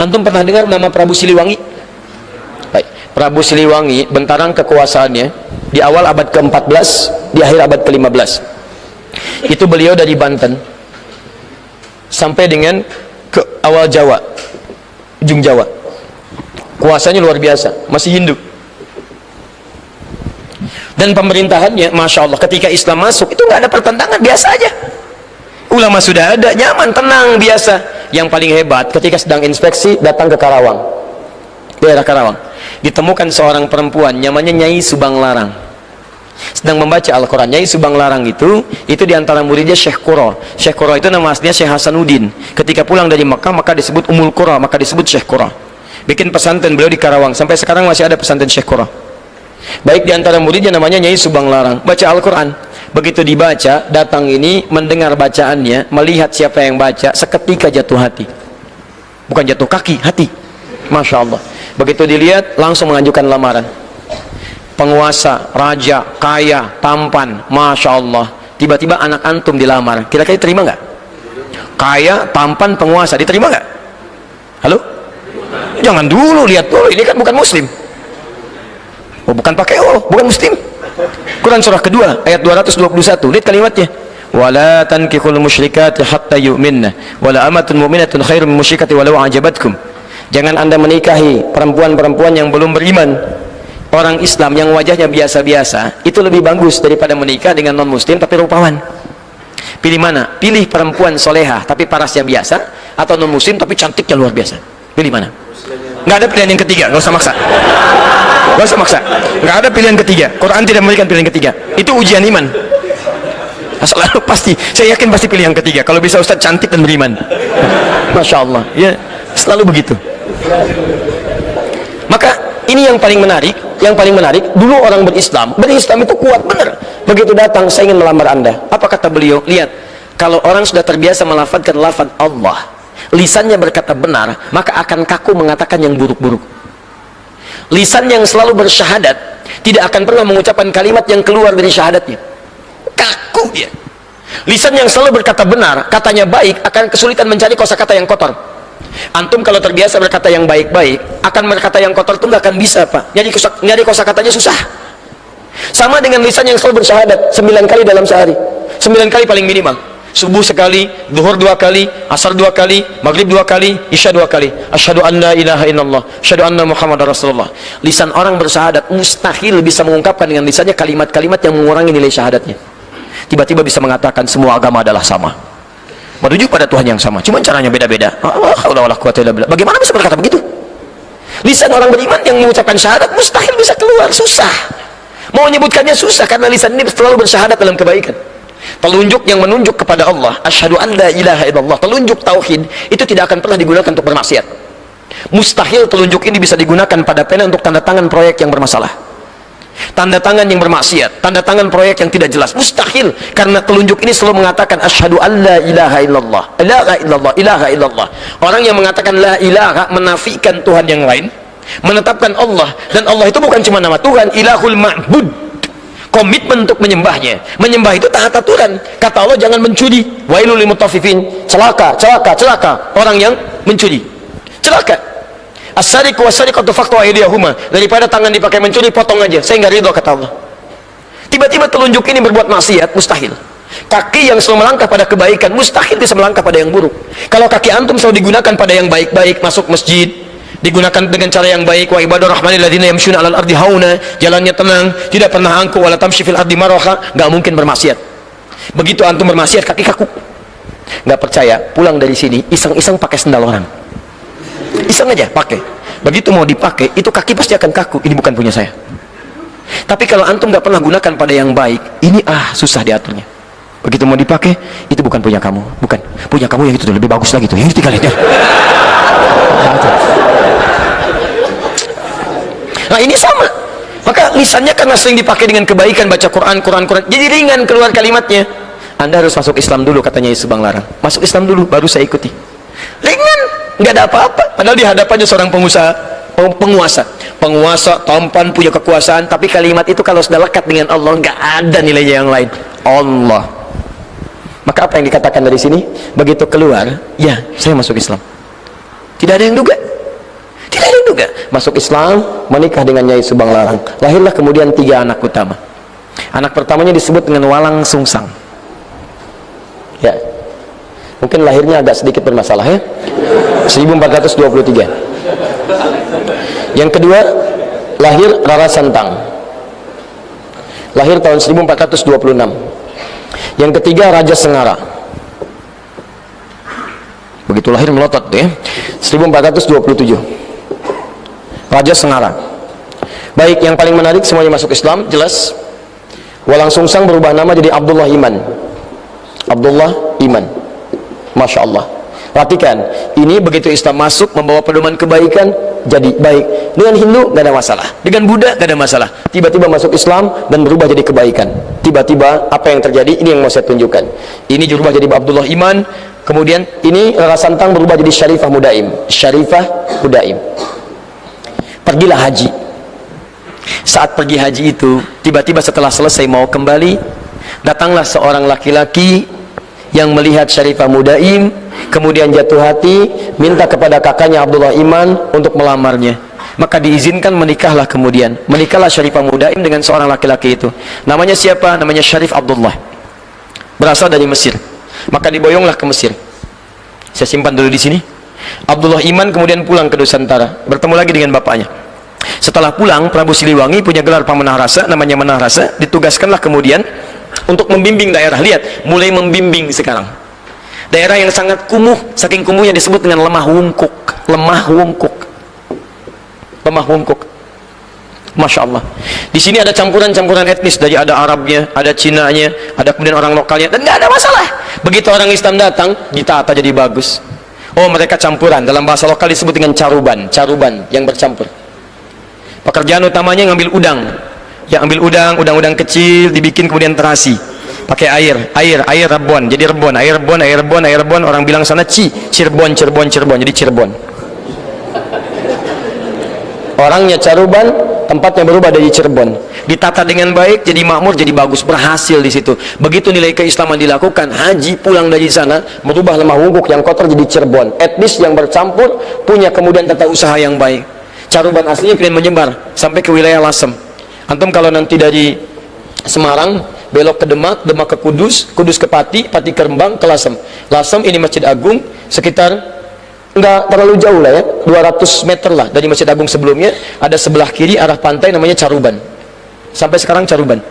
Antum pernah dengar nama Prabu Siliwangi? Baik. Prabu Siliwangi, bentaran kekuasaannya di awal abad ke-14, di akhir abad ke-15. Itu beliau dari Banten sampai dengan ke awal Jawa, ujung Jawa. Kuasanya luar biasa, masih Hindu. Dan pemerintahannya, Masya Allah, ketika Islam masuk, itu nggak ada pertentangan, biasa aja. Ulama sudah ada, nyaman, tenang, biasa. Yang paling hebat, ketika sedang inspeksi, datang ke Karawang, daerah Karawang, ditemukan seorang perempuan, namanya Nyai Subang Larang, sedang membaca Al-Quran. Nyai Subang Larang itu diantara muridnya Syekh Qura. Syekh Qura itu nama aslinya Syekh Hasanuddin. Ketika pulang dari Mekah, maka disebut Ummul Qura, maka disebut Syekh Qura. Bikin pesantren beliau di Karawang, sampai sekarang masih ada pesantren Syekh Qura. Baik, diantara muridnya namanya Nyai Subang Larang, baca Al-Quran. Begitu dibaca, datang ini mendengar bacaannya, melihat siapa yang baca, seketika jatuh hati. Bukan jatuh kaki, hati. Masya Allah. Begitu dilihat, langsung mengajukan lamaran. Penguasa, raja, kaya, tampan, Masya Allah. Tiba-tiba anak antum dilamar, kira-kira terima nggak? Kaya, tampan, penguasa, diterima nggak? Halo? Jangan dulu, lihat dulu, ini kan bukan muslim. Oh, bukan pakai bukan muslim. Quran surah kedua ayat 221, lihat kalimatnya. Wala tankihul musyrikati hatta yu'minna wala amatun mu'minatun khairum min musyrikati walau ajabatkum. Jangan Anda menikahi perempuan-perempuan yang belum beriman. Orang Islam yang wajahnya biasa-biasa itu lebih bagus daripada menikah dengan non muslim tapi rupawan. Pilih mana? Pilih perempuan solehah tapi parasnya biasa, atau non muslim tapi cantiknya luar biasa. Pilih mana? Nggak ada pilihan yang ketiga, nggak usah maksa. Nggak usah maksa, nggak ada pilihan ketiga. Quran tidak memberikan pilihan ketiga. Itu ujian iman. Selalu pasti, saya yakin pasti pilih yang ketiga. Kalau bisa Ustaz cantik dan beriman, Masya Allah, ya selalu begitu. Maka ini yang paling menarik. Yang paling menarik, dulu orang berislam itu kuat benar. Begitu datang, saya ingin melamar Anda. Apa kata beliau? Lihat, kalau orang sudah terbiasa melafadzkan lafaz Allah, lisannya berkata benar, maka akan kaku mengatakan yang buruk-buruk. Lisan yang selalu bersyahadat tidak akan pernah mengucapkan kalimat yang keluar dari syahadatnya. Kaku dia. Lisan yang selalu berkata benar, katanya baik, akan kesulitan mencari kosakata yang kotor. Antum kalau terbiasa berkata yang baik-baik, akan berkata yang kotor itu nggak akan bisa, Pak. Nyari kosakatanya susah. Sama dengan lisan yang selalu bersyahadat 9 kali dalam sehari, 9 kali paling minimal. Subuh sekali, zuhur 2 kali, asar 2 kali, maghrib 2 kali, isya 2 kali. Asyhadu an la ilaha illallah, asyhadu anna muhammadar rasulullah. Lisan orang bersyahadat mustahil bisa mengungkapkan dengan lisannya kalimat-kalimat yang mengurangi nilai syahadatnya. Tiba-tiba bisa mengatakan semua agama adalah sama, merujuk pada Tuhan yang sama, cuma caranya beda-beda. Bagaimana bisa berkata begitu? Lisan orang beriman yang mengucapkan syahadat mustahil bisa keluar, susah. Mau menyebutkannya susah karena lisan ini selalu bersyahadat dalam kebaikan. Telunjuk yang menunjuk kepada Allah, asyhadu an la ilaha illallah, telunjuk tauhid, itu tidak akan pernah digunakan untuk bermaksiat. Mustahil telunjuk ini bisa digunakan pada pena untuk tanda tangan proyek yang bermasalah, tanda tangan yang bermaksiat, tanda tangan proyek yang tidak jelas. Mustahil, karena telunjuk ini selalu mengatakan asyhadu an la ilaha illallah, ilaha illallah, ilaha illallah. Orang yang mengatakan la ilaha menafikan Tuhan yang lain, menetapkan Allah, dan Allah itu bukan cuma nama Tuhan, ilahul ma'bud. Komitmen untuk menyembahnya. Menyembah itu taat aturan. Kata Allah, jangan mencuri. Wailul lil mutaffifin. Celaka, celaka, celaka orang yang mencuri. Celaka. As-sariqu was-sariqatu faqtu aydiyahuma. Daripada tangan dipakai mencuri, potong aja. Saya enggak ridho, kata Allah. Tiba-tiba telunjuk ini berbuat maksiat, mustahil. Kaki yang selalu melangkah pada kebaikan, mustahil bisa melangkah pada yang buruk. Kalau kaki antum selalu digunakan pada yang baik-baik, masuk masjid, digunakan dengan cara yang baik, wa ibadur rahmanil ladzina yamshuna 'alal ardi hauna, jalannya tenang, tidak pernah angkuh, wala tamshi fil ardi maraha, enggak mungkin bermaksiat. Begitu antum bermaksiat, kaki kaku. Enggak percaya, pulang dari sini iseng-iseng pakai sendal orang. Iseng aja pakai. Begitu mau dipakai, itu kaki pasti akan kaku. Ini bukan punya saya. Tapi kalau antum enggak pernah gunakan pada yang baik, ini susah diaturnya. Begitu mau dipakai, itu bukan punya kamu, bukan. Punya kamu yang itu lebih bagus lagi tuh. Yang itu kalian. Nah ini sama. Maka lisannya karena sering dipakai dengan kebaikan, baca Quran, jadi ringan keluar kalimatnya. Anda harus masuk Islam dulu, katanya Subang Larang. Masuk Islam dulu, baru saya ikuti. Ringan, nggak ada apa-apa. Padahal di hadapannya seorang penguasa, tampan, punya kekuasaan. Tapi kalimat itu kalau sudah lekat dengan Allah, nggak ada nilainya yang lain. Allah. Maka apa yang dikatakan dari sini? Begitu keluar, ya saya masuk Islam. Tidak ada yang duga. juga masuk Islam, menikah dengan Nyai Subang Larang. Lahirlah kemudian 3 anak utama. Anak pertamanya disebut dengan Walang Sungsang. Ya, mungkin lahirnya agak sedikit bermasalah ya. 1423. Yang kedua lahir Rara Santang, lahir tahun 1426. Yang ketiga Raja Sengara, begitu lahir melotot ya, 1427. Raja Sengara. Baik, yang paling menarik semuanya masuk Islam, jelas. Walang Sungsang berubah nama jadi Abdullah Iman. Abdullah Iman, Masya Allah. Perhatikan, ini begitu Islam masuk membawa pedoman kebaikan, jadi baik. Dengan Hindu gak ada masalah, dengan Buddha gak ada masalah. Tiba-tiba masuk Islam dan berubah jadi kebaikan. Tiba-tiba apa yang terjadi, ini yang mau saya tunjukkan. Ini berubah jadi Abdullah Iman. Kemudian ini Rara Santang berubah jadi Syarifah Mudaim. Syarifah Mudaim. Pergilah haji. Saat pergi haji itu, tiba-tiba setelah selesai mau kembali, datanglah seorang laki-laki yang melihat Syarifah Mudaim, kemudian jatuh hati, minta kepada kakaknya Abdullah Iman untuk melamarnya. Maka diizinkan, menikahlah kemudian. Menikahlah Syarifah Mudaim dengan seorang laki-laki itu. Namanya siapa? Namanya Syarif Abdullah. Berasal dari Mesir. Maka diboyonglah ke Mesir. Saya simpan dulu di sini. Abdullah Iman kemudian pulang ke Nusantara, bertemu lagi dengan bapaknya. Setelah pulang, Prabu Siliwangi punya gelar Pamanah Rasa, namanya Manah Rasa, ditugaskanlah kemudian untuk membimbing daerah. Lihat, mulai membimbing sekarang. Daerah yang sangat kumuh, saking kumuhnya disebut dengan lemah wungkuk. Lemah wungkuk. Lemah wungkuk. Masya Allah. Di sini ada campuran-campuran etnis, dari ada Arabnya, ada Cinanya, ada kemudian orang lokalnya, dan nggak ada masalah. Begitu orang Islam datang, ditata jadi bagus. Oh, mereka campuran, dalam bahasa lokal disebut dengan caruban. Caruban yang bercampur. Pekerjaan utamanya ngambil udang. Yang ambil udang kecil dibikin kemudian terasi. Pakai air rebon. Jadi rebon, air rebon. Orang bilang sana Cirebon. Jadi Cirebon. Orangnya caruban, tempatnya berubah dari Cirebon. Ditata dengan baik, jadi makmur, jadi bagus, berhasil di situ. Begitu nilai keislaman dilakukan, haji pulang dari sana, merubah lemah wungkuk yang kotor jadi Cirebon. Etnis yang bercampur, punya kemudian tata usaha yang baik. Caruban aslinya kemudian menyebar sampai ke wilayah Lasem. Antum kalau nanti dari Semarang belok ke Demak, Demak ke Kudus, Kudus ke Pati, Pati ke Rembang, ke Lasem. Lasem ini Masjid Agung, sekitar enggak terlalu jauh lah ya, 200 meter lah dari Masjid Agung sebelumnya. Ada sebelah kiri arah pantai namanya Caruban. Sampai sekarang Caruban.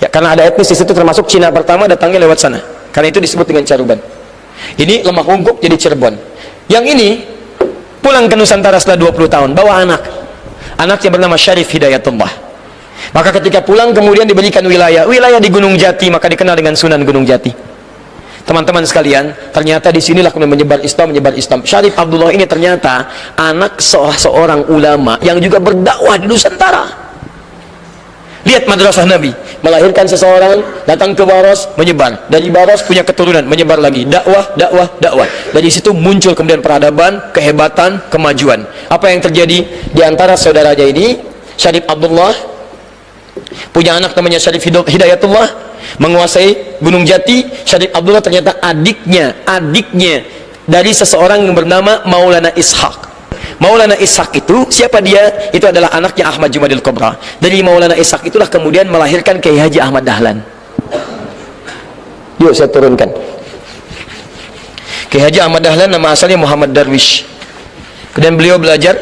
Ya, karena ada etnis di situ, termasuk Cina pertama datangnya lewat sana. Karena itu disebut dengan Caruban. Ini lemah wungkuk jadi Cirebon. Yang ini pulang ke Nusantara setelah 20 tahun, bawa anak. Anaknya bernama Syarif Hidayatullah. Maka ketika pulang kemudian diberikan wilayah di Gunung Jati, maka dikenal dengan Sunan Gunung Jati. Teman-teman sekalian, ternyata di sinilah kemudian menyebar Islam. Syarif Abdullah ini ternyata anak seorang ulama yang juga berdakwah di Nusantara. Lihat madrasah Nabi, melahirkan seseorang, datang ke Baros, menyebar. Dari Baros punya keturunan, menyebar lagi. Dakwah. Dari situ muncul kemudian peradaban, kehebatan, kemajuan. Apa yang terjadi di antara saudaranya ini? Syarif Abdullah punya anak namanya Syarif Hidayatullah, menguasai Gunung Jati. Syarif Abdullah ternyata adiknya dari seseorang yang bernama Maulana Ishaq. Maulana Ishaq itu, siapa dia? Itu adalah anaknya Ahmad Jumadil Kubra. Dari Maulana Ishaq itulah kemudian melahirkan Kiai Haji Ahmad Dahlan. Yuk saya turunkan. Kiai Haji Ahmad Dahlan nama asalnya Muhammad Darwish. Kemudian beliau belajar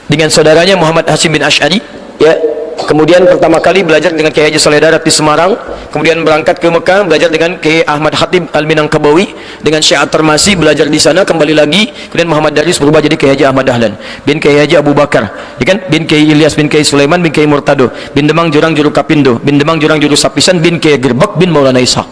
dengan saudaranya Muhammad Hashim bin Ash'ari, ya. Kemudian pertama kali belajar dengan Kiai Haji Saleh Darat di Semarang, kemudian berangkat ke Mekah, belajar dengan Kiai Ahmad Khatib Al-Minangkabawi, dengan Syekh At-Tarmasi, belajar di sana, kembali lagi. Kemudian Muhammad Darwis berubah jadi Kiai Haji Ahmad Dahlan bin Kiai Haji Abu Bakar, ya kan? Bin Kiai Ilyas bin Kiai Sulaiman bin Kiai Murtado bin Demang Jurang Juru Kapindo bin Demang Jurang Juru Sapisan bin Kiai Gerbak bin Maulana Ishaq.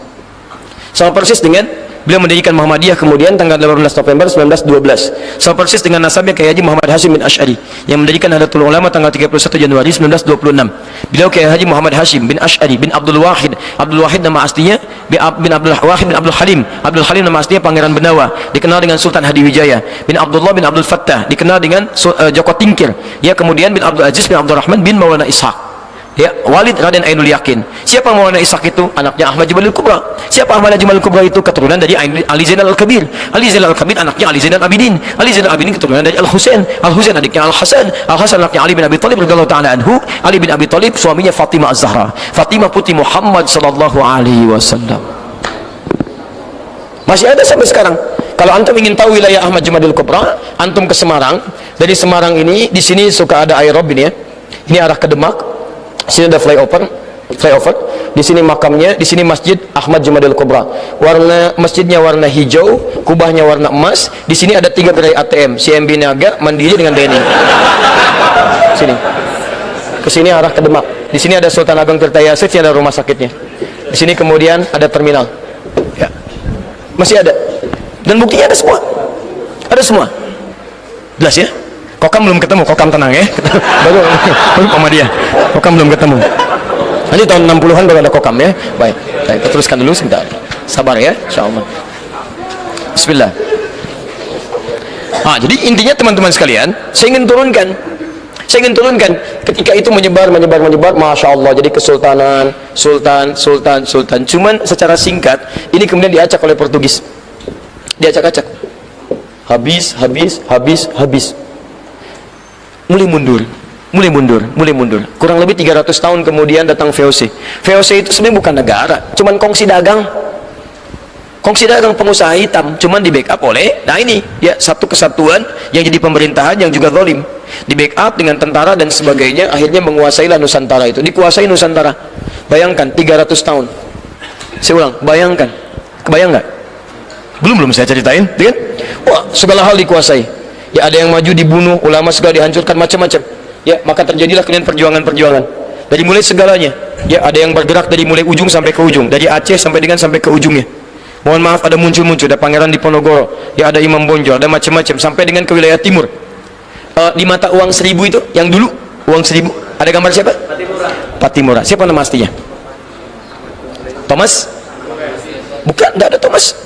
Sama persis dengan beliau mendirikan Muhammadiyah kemudian tanggal 18 November 1912. Sama persis dengan nasabnya Kiai Haji Muhammad Hashim bin Ash'ari yang mendirikan Nahdlatul Ulama tanggal 31 Januari 1926. Beliau Kiai Haji Muhammad Hashim bin Ash'ari bin Abdul Wahid. Abdul Wahid nama aslinya bin Abdul Wahid bin Abdul Halim. Abdul Halim nama aslinya Pangeran Benawa, dikenal dengan Sultan Hadiwijaya. Bin Abdullah bin Abdul Fattah, dikenal dengan Joko Tingkir. Ya, kemudian bin Abdul Aziz bin Abdul Rahman bin Maulana Ishaq. Ya, Walid Raden Ainul Yakin. Siapa Maulana Ishaq itu? Anaknya Ahmad Jamalul Kubra. Siapa Ahmad Jamalul Kubra itu? Keturunan dari Ali Zainal Al-Kabir. Ali Zainal Al-Kabir anaknya Ali Zainal Abidin. Ali Zainal Abidin keturunan dari Al-Husain. Al-Husain adiknya Al-Hasan. Al-Hasan anaknya Ali bin Abi Thalib radhiyallahu taala anhu. Ali bin Abi Thalib suaminya Fatimah Az-Zahra. Fatimah putri Muhammad sallallahu alaihi wasallam. Masih ada sampai sekarang. Kalau antum ingin tahu wilayah Ahmad Jamalul Kubra, antum ke Semarang. Dari Semarang ini, di sini suka ada aerob ini ya. Ini arah ke Demak. Sini ada flyover. Di sini makamnya, di sini Masjid Ahmad Jamalul Kubra. Warna masjidnya warna hijau, kubahnya warna emas. Di sini ada 3 gerai ATM, CMB Niaga, Mandiri dengan BNI. Sini. Ke sini arah ke Demak. Di sini ada Sultan Ageng Tirta Yasir, sini ada rumah sakitnya. Di sini kemudian ada terminal. Ya. Masih ada. Dan buktinya ada semua. Ada semua. Jelas ya? Kokam belum ketemu, Kokam tenang ya. baru sama dia. Kokam belum ketemu. Nanti tahun 60-an baru ada Kokam ya. Baik, kita teruskan dulu sebentar. Sabar ya, insyaallah. Bismillah. Jadi intinya teman-teman sekalian, saya ingin turunkan ketika itu menyebar, Masya Allah, jadi kesultanan, sultan. Cuman secara singkat, ini kemudian diacak oleh Portugis. Diacak-acak. Habis. Mulai mundur. Kurang lebih 300 tahun kemudian datang VOC. VOC itu sebenarnya bukan negara, cuman kongsi dagang pengusaha hitam, cuman di backup oleh, nah ini ya, satu kesatuan yang jadi pemerintahan yang juga zalim, di backup dengan tentara dan sebagainya, akhirnya menguasailah Nusantara itu, dikuasai Nusantara. Bayangkan 300 tahun. Saya ulang, bayangkan. Kebayang nggak? Belum saya ceritain, kan? Wah, segala hal dikuasai. Ya, ada yang maju dibunuh, ulama segala dihancurkan, macam-macam. Ya, maka terjadilah kemudian perjuangan dari mulai segalanya. Ya, ada yang bergerak dari mulai ujung sampai ke ujung, dari Aceh sampai ke ujungnya. Mohon maaf, ada muncul ada Pangeran Diponegoro, ya, ada Imam Bonjol, ada macam-macam sampai dengan ke wilayah timur. Di mata uang 1000 itu, yang dulu uang 1000, ada gambar siapa? Patimura. Siapa nama aslinya? Thomas? Bukan, tidak ada Thomas.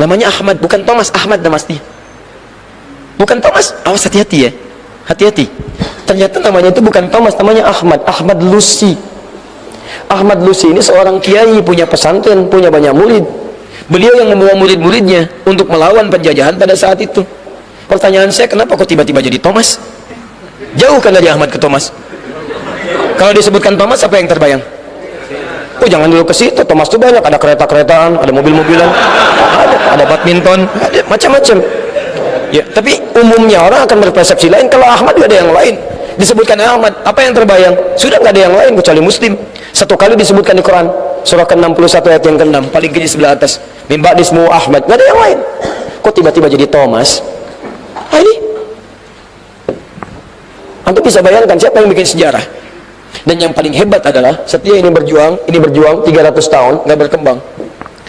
Namanya Ahmad, bukan Thomas. Ahmad nama aslinya. Bukan Thomas, awas, hati-hati ya, hati-hati. Ternyata namanya itu bukan Thomas, namanya Ahmad Lusi. Ahmad Lusi ini seorang kiai, punya pesantren, punya banyak murid. Beliau yang membawa murid-muridnya untuk melawan penjajahan pada saat itu. Pertanyaan saya, kenapa kok tiba-tiba jadi Thomas? Jauh kan dari Ahmad ke Thomas. Kalau disebutkan Thomas, apa yang terbayang? Oh, jangan dulu ke situ. Thomas itu banyak, ada kereta-keretaan, ada mobil-mobilan, ada badminton, ada macam-macam. Ya, tapi umumnya orang akan berpersepsi lain. Kalau Ahmad juga ada yang lain. Disebutkan Ahmad, apa yang terbayang? Sudah nggak ada yang lain kecuali Muslim. Satu kali disebutkan di Quran, surah ke-61 ayat yang ke-6, paling kiri sebelah atas. Min ba'dismu Ahmad, nggak ada yang lain. Kok tiba-tiba jadi Thomas? Ini antum bisa bayangkan siapa yang bikin sejarah. Dan yang paling hebat adalah setia ini berjuang 300 tahun nggak berkembang.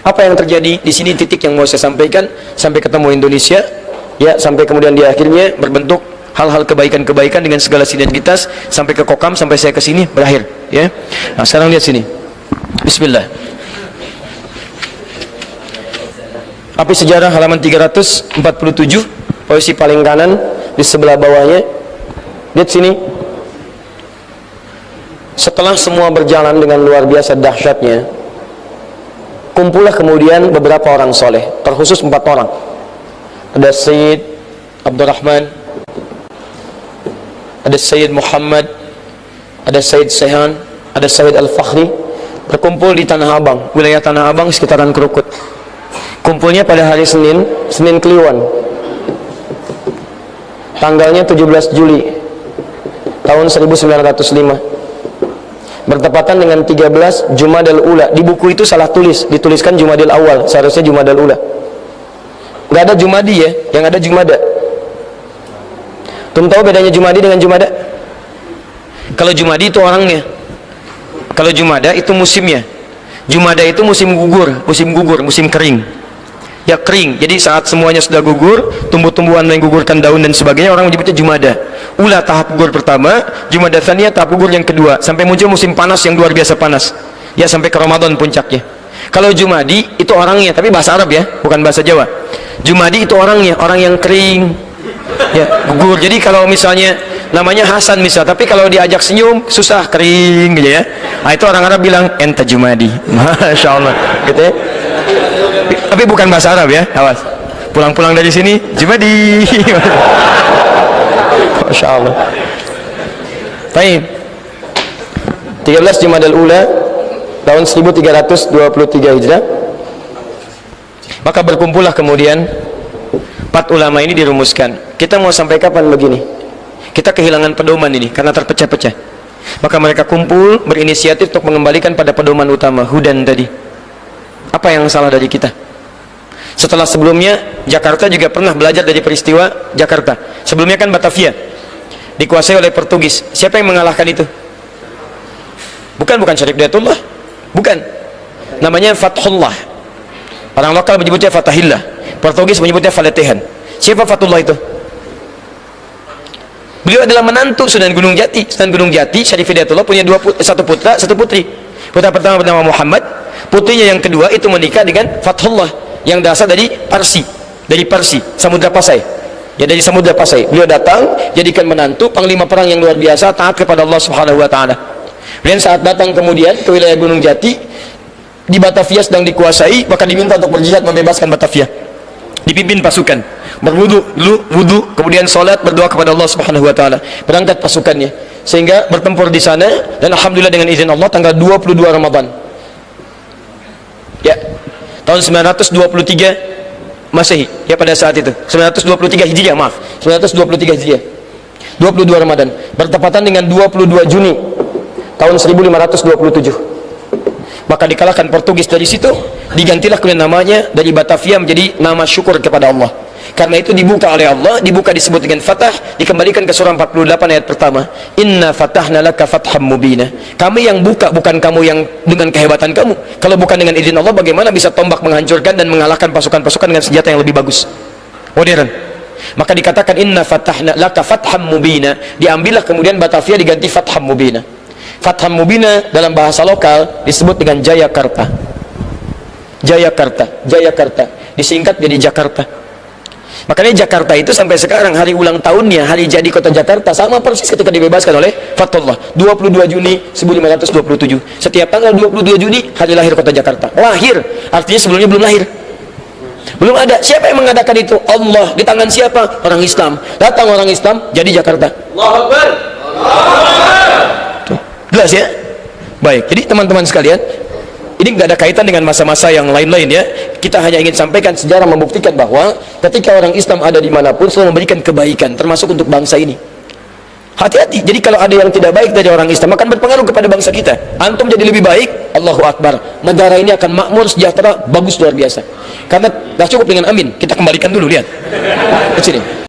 Apa yang terjadi di sini? Titik yang mau saya sampaikan sampai ketemu Indonesia. Ya, sampai kemudian di akhirnya berbentuk hal-hal kebaikan-kebaikan dengan segala sinergitas sampai ke Kokam, sampai saya ke sini berakhir, ya. Nah, sekarang lihat sini. Bismillah. Api sejarah halaman 347, posisi paling kanan di sebelah bawahnya. Lihat sini. Setelah semua berjalan dengan luar biasa dahsyatnya, kumpullah kemudian beberapa orang soleh, terkhusus 4 orang. Ada Sayyid Abdurrahman, ada Sayyid Muhammad, ada Sayyid Sehan, ada Sayyid Al-Fakhri, berkumpul di Tanah Abang, wilayah Tanah Abang sekitaran Krukut. Kumpulnya pada hari Senin Kliwon, tanggalnya 17 Juli tahun 1905, bertepatan dengan 13 Jumadal Ula. Di buku itu salah tulis, dituliskan Jumadil Awal, seharusnya Jumadal Ula. Nggak ada Jumadi ya, yang ada Jumada. Tum tahu bedanya Jumadi dengan Jumada? Kalau Jumadi itu orangnya, kalau Jumada itu musimnya. Jumada itu musim gugur, musim kering. Ya, kering. Jadi saat semuanya sudah gugur, tumbuh-tumbuhan yang gugurkan daun dan sebagainya, orang menyebutnya Jumada. Ula tahap gugur pertama, Jumada tsaniyah tahap gugur yang kedua, sampai muncul musim panas yang luar biasa panas. Ya, sampai ke Ramadan puncaknya. Kalau Jumadi itu orangnya, tapi bahasa Arab ya, bukan bahasa Jawa. Jumadi itu orangnya, orang yang kering, ya, gugur. Jadi kalau misalnya namanya Hasan misal, tapi kalau diajak senyum susah, kering gitu ya. Nah, itu orang Arab bilang enta Jumadi. Masya Allah gitu ya. Tapi bukan bahasa Arab ya, awas. Pulang-pulang dari sini Jumadi. Masya Allah. Baik. 13 Jumadal Ula tahun 1323 Hijrah. Maka berkumpullah kemudian 4 ulama ini dirumuskan. Kita mau sampai kapan begini? Kita kehilangan pedoman ini karena terpecah-pecah. Maka mereka kumpul berinisiatif untuk mengembalikan pada pedoman utama, hudan tadi. Apa yang salah dari kita? Setelah sebelumnya Jakarta juga pernah belajar dari peristiwa Jakarta. Sebelumnya kan Batavia dikuasai oleh Portugis. Siapa yang mengalahkan itu? Bukan Syarif Hidayatullah. Bukan. Namanya Fathullah. Orang lokal menyebutnya Fatahillah. Portugis menyebutnya Faletehan. Siapa Fathullah itu? Beliau adalah menantu Sunan Gunung Jati. Sunan Gunung Jati, Syarif Hidayatullah punya satu putra, satu putri. Putra pertama bernama Muhammad, putrinya yang kedua itu menikah dengan Fathullah yang berasal dari Parsi, Samudra Pasai. Ya, dari Samudra Pasai. Beliau datang jadikan menantu, panglima perang yang luar biasa, taat kepada Allah Subhanahu wa taala. Dan saat datang kemudian ke wilayah Gunung Jati, di Batavia sedang dikuasai, maka diminta untuk berjihad membebaskan Batavia. Dipimpin pasukan, berwudu dulu, wudu, kemudian sholat, berdoa kepada Allah Subhanahu wa taala. Berangkat pasukannya sehingga bertempur di sana, dan alhamdulillah dengan izin Allah tanggal 22 Ramadan. Ya, tahun 923 Masehi, ya pada saat itu. 923 Hijriah, maaf. 923 Hijriah. 22 Ramadan bertepatan dengan 22 Juni tahun 1527. Maka dikalahkan Portugis. Dari situ digantilah kemudian namanya dari Batavia menjadi nama syukur kepada Allah. Karena itu dibuka oleh Allah, dibuka disebut dengan Fatah, dikembalikan ke surah 48 ayat pertama. Inna fatahna laka fatham mubina. Kami yang buka, bukan kamu yang dengan kehebatan kamu. Kalau bukan dengan izin Allah, bagaimana bisa tombak menghancurkan dan mengalahkan pasukan-pasukan dengan senjata yang lebih bagus, modern. Maka dikatakan inna fatahna laka fatham mubina. Diambillah kemudian Batavia diganti Fatham Mubina. Fatham Mubina dalam bahasa lokal disebut dengan Jayakarta. Jayakarta disingkat jadi Jakarta. Makanya Jakarta itu sampai sekarang hari ulang tahunnya, hari jadi kota Jakarta sama persis ketika dibebaskan oleh Fathullah 22 Juni 1527. Setiap tanggal 22 Juni hari lahir kota Jakarta. Lahir, artinya sebelumnya belum lahir, belum ada. Siapa yang mengadakan itu? Allah. Di tangan siapa? Orang Islam. Datang orang Islam, jadi Jakarta. Allahu Akbar. Jelas ya? Baik, jadi teman-teman sekalian, ini nggak ada kaitan dengan masa-masa yang lain-lain ya. Kita hanya ingin sampaikan sejarah membuktikan bahwa ketika orang Islam ada dimanapun selalu memberikan kebaikan, termasuk untuk bangsa ini. Hati-hati, jadi kalau ada yang tidak baik dari orang Islam akan berpengaruh kepada bangsa kita. Antum jadi lebih baik, Allahu Akbar, negara ini akan makmur, sejahtera, bagus, luar biasa. Karena dah cukup dengan amin. Kita kembalikan dulu, lihat ke sini.